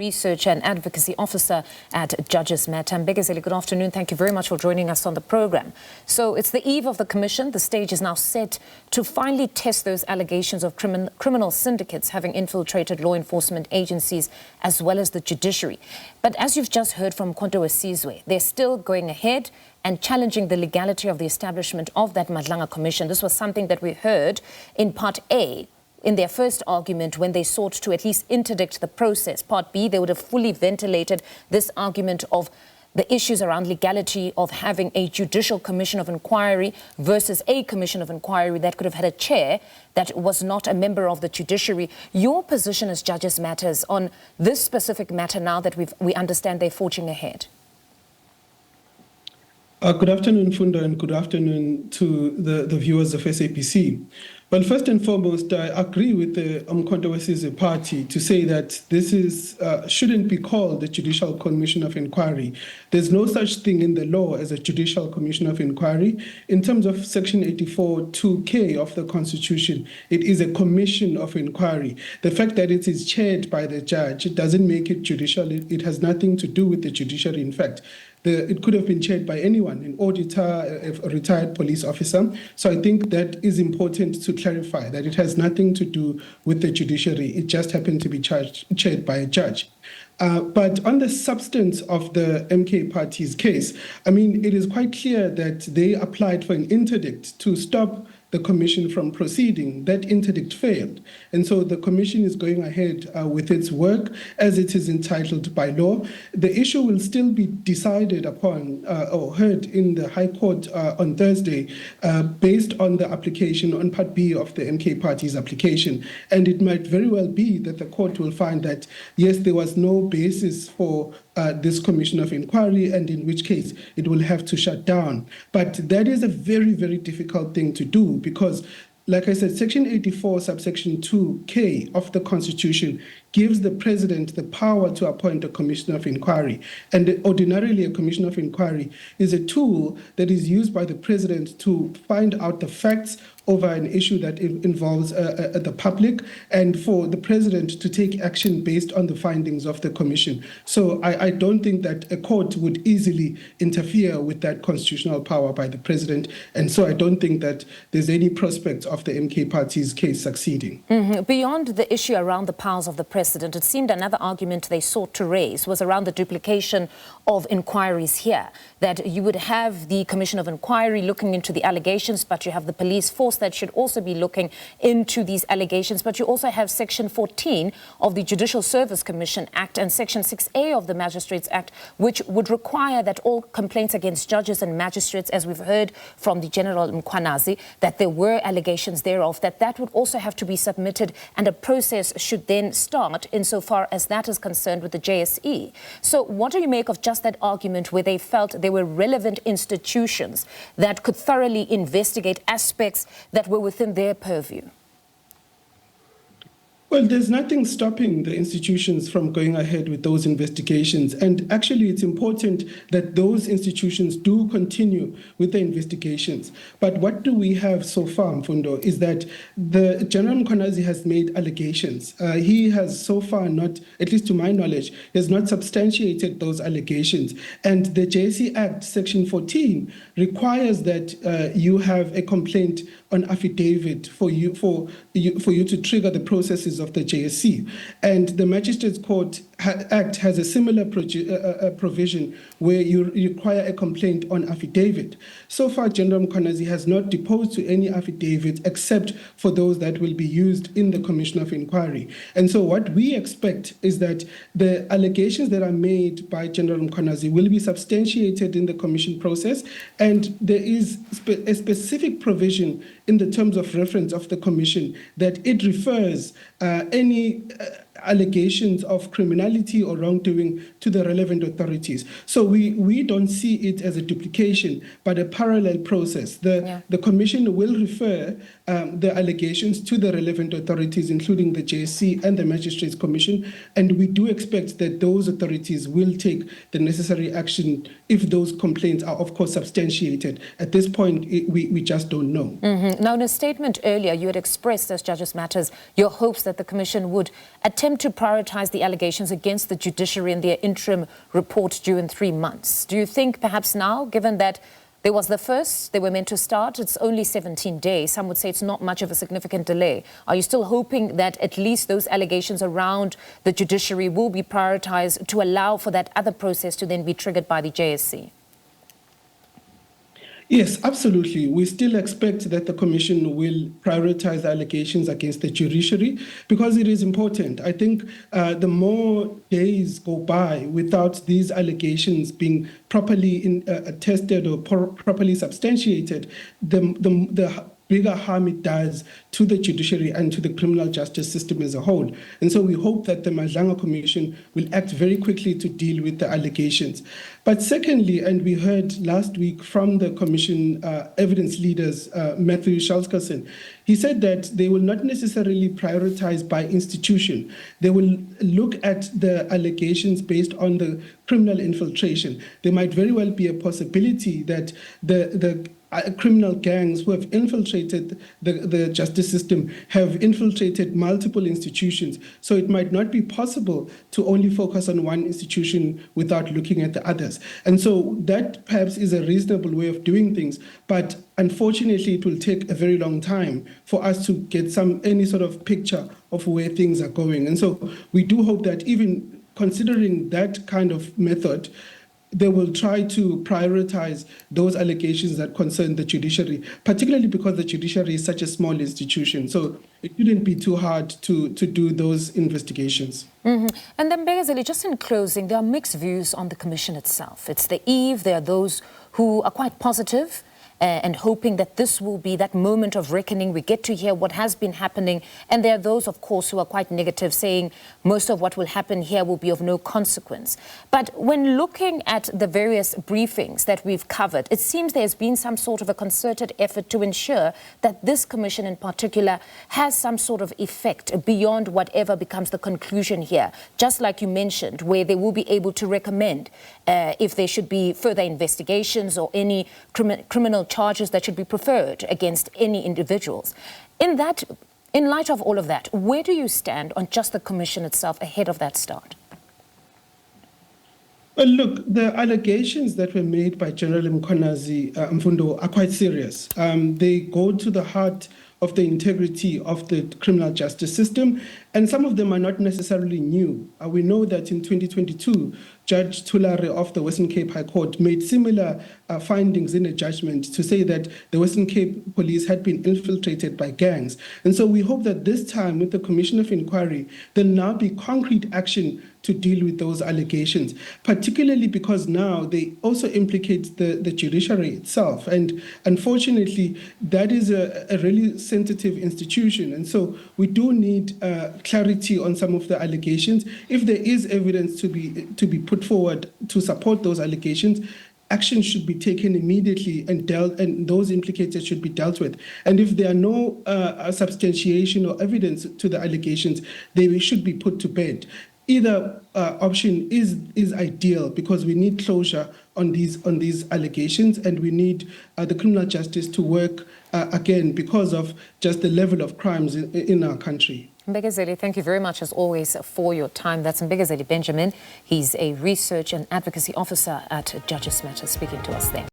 Research and Advocacy Officer at Judges Matter. Mbekezeli, good afternoon. Thank you very much for joining us on the program. So it's the eve of the commission. The stage is now set to finally test those allegations of criminal syndicates having infiltrated law enforcement agencies as well as the judiciary. But as you've just heard from uMkhonto weSizwe, they're still going ahead and challenging the legality of the establishment of that Madlanga Commission. This was something that we heard in Part A in their first argument when they sought to at least interdict the process. Part B, they would have fully ventilated this argument of the issues around legality of having a judicial commission of inquiry versus a commission of inquiry that could have had a chair that was not a member of the judiciary. Your position as Judges Matters on this specific matter now that we understand they're forging ahead? Good afternoon, Fundo, and good afternoon to the viewers of SABC. Well, first and foremost, I agree with the uMkhonto weSizwe party to say that this shouldn't be called the Judicial Commission of Inquiry. There's no such thing in the law as a Judicial Commission of Inquiry. In terms of Section 84(2)(k) of the Constitution, it is a commission of inquiry. The fact that it is chaired by the judge, it doesn't make it judicial. It has nothing to do with the judiciary, in fact. It could have been chaired by anyone, an auditor, a retired police officer. So I think that is important to clarify, that it has nothing to do with the judiciary. It just happened to be chaired by a judge. But on the substance of the MK party's case, I mean, it is quite clear that they applied for an interdict to stop the commission from proceeding. That interdict failed. And so the commission is going ahead with its work as it is entitled by law. The issue will still be decided upon or heard in the High Court on Thursday based on the application on Part B of the MK party's application. And it might very well be that the court will find that, yes, there was no basis for this commission of inquiry, and in which case it will have to shut down. But that is a very, very difficult thing to do because, like I said, Section 84, subsection 2(k) of the Constitution gives the president the power to appoint a commission of inquiry. And ordinarily, a commission of inquiry is a tool that is used by the president to find out the facts over an issue that involves the public, and for the president to take action based on the findings of the commission. So I don't think that a court would easily interfere with that constitutional power by the president. And so I don't think that there's any prospect of the MK party's case succeeding. Beyond the issue around the powers of the president, it seemed another argument they sought to raise was around the duplication of inquiries here, that you would have the commission of inquiry looking into the allegations, but you have the police force that should also be looking into these allegations. But you also have Section 14 of the Judicial Service Commission Act and Section 6A of the Magistrates Act, which would require that all complaints against judges and magistrates, as we've heard from the General Mkhwanazi, that there were allegations thereof, that would also have to be submitted, and a process should then start insofar as that is concerned with the JSE. So what do you make of just that argument where they felt there were relevant institutions that could thoroughly investigate aspects that were within their purview? Well, there's nothing stopping the institutions from going ahead with those investigations. And actually, it's important that those institutions do continue with the investigations. But what do we have so far, Mfundo, is that the General Mkhwanazi has made allegations. He has so far not, at least to my knowledge, has not substantiated those allegations. And the JSE Act, Section 14, requires that you have a complaint on affidavit for you to trigger the processes of the JSC. And the Magistrates Court Act has a similar provision where you require a complaint on affidavit. So far, General Mkhwanazi has not deposed to any affidavit except for those that will be used in the Commission of Inquiry. And so what we expect is that the allegations that are made by General Mkhwanazi will be substantiated in the commission process, and there is a specific provision in the terms of reference of the commission that it refers any allegations of criminality or wrongdoing to the relevant authorities. So we don't see it as a duplication, but a parallel process. The commission will refer the allegations to the relevant authorities, including the JSC and the Magistrates Commission, and we do expect that those authorities will take the necessary action if those complaints are, of course, substantiated. At this point, we just don't know. Now, in a statement earlier, you had expressed, as Judges Matters, your hopes that the commission would attempt them to prioritize the allegations against the judiciary in their interim report due in 3 months. Do you think perhaps now, given that there was the first, they were meant to start, it's only 17 days, some would say it's not much of a significant delay. Are you still hoping that at least those allegations around the judiciary will be prioritized to allow for that other process to then be triggered by the JSC? Yes, absolutely. We still expect that the Commission will prioritize the allegations against the judiciary because it is important. I think the more days go by without these allegations being properly tested or properly substantiated, the bigger harm it does to the judiciary and to the criminal justice system as a whole. And so we hope that the Madlanga Commission will act very quickly to deal with the allegations. But secondly, and we heard last week from the Commission evidence leaders, Matthew Shalskerson, he said that they will not necessarily prioritize by institution. They will look at the allegations based on the criminal infiltration. There might very well be a possibility that the criminal gangs who have infiltrated the justice system have infiltrated multiple institutions. So it might not be possible to only focus on one institution without looking at the others. And so that perhaps is a reasonable way of doing things. But unfortunately, it will take a very long time for us to get any sort of picture of where things are going. And so we do hope that even considering that kind of method, they will try to prioritize those allegations that concern the judiciary, particularly because the judiciary is such a small institution. So it shouldn't be too hard to do those investigations. And then, Mbekezeli, just in closing, there are mixed views on the Commission itself. It's the eve. There are those who are quite positive and hoping that this will be that moment of reckoning. We get to hear what has been happening. And there are those, of course, who are quite negative, saying most of what will happen here will be of no consequence. But when looking at the various briefings that we've covered, it seems there's been some sort of a concerted effort to ensure that this commission in particular has some sort of effect beyond whatever becomes the conclusion here. Just like you mentioned, where they will be able to recommend if there should be further investigations or any criminal charges that should be preferred against any individuals. In light of all of that, where do you stand on just the commission itself ahead of that start? Well, look, the allegations that were made by General uMkhonto are quite serious. They go to the heart of the integrity of the criminal justice system, and some of them are not necessarily new. We know that in 2022, Judge Thulare of the Western Cape High Court made similar findings in a judgment to say that the Western Cape police had been infiltrated by gangs. And so we hope that this time with the Commission of Inquiry, there'll now be concrete action to deal with those allegations, particularly because now they also implicate the judiciary itself. And unfortunately, that is a really sensitive institution. And so we do need clarity on some of the allegations. If there is evidence to be put forward to support those allegations, action should be taken immediately and those implicated should be dealt with. And if there are no substantiation or evidence to the allegations, they should be put to bed. Either option is ideal because we need closure on these allegations, and we need the criminal justice to work again because of just the level of crimes in our country. Mbekezeli, thank you very much as always for your time. That's Mbekezeli Benjamin. He's a research and advocacy officer at Judges Matter, speaking to us there.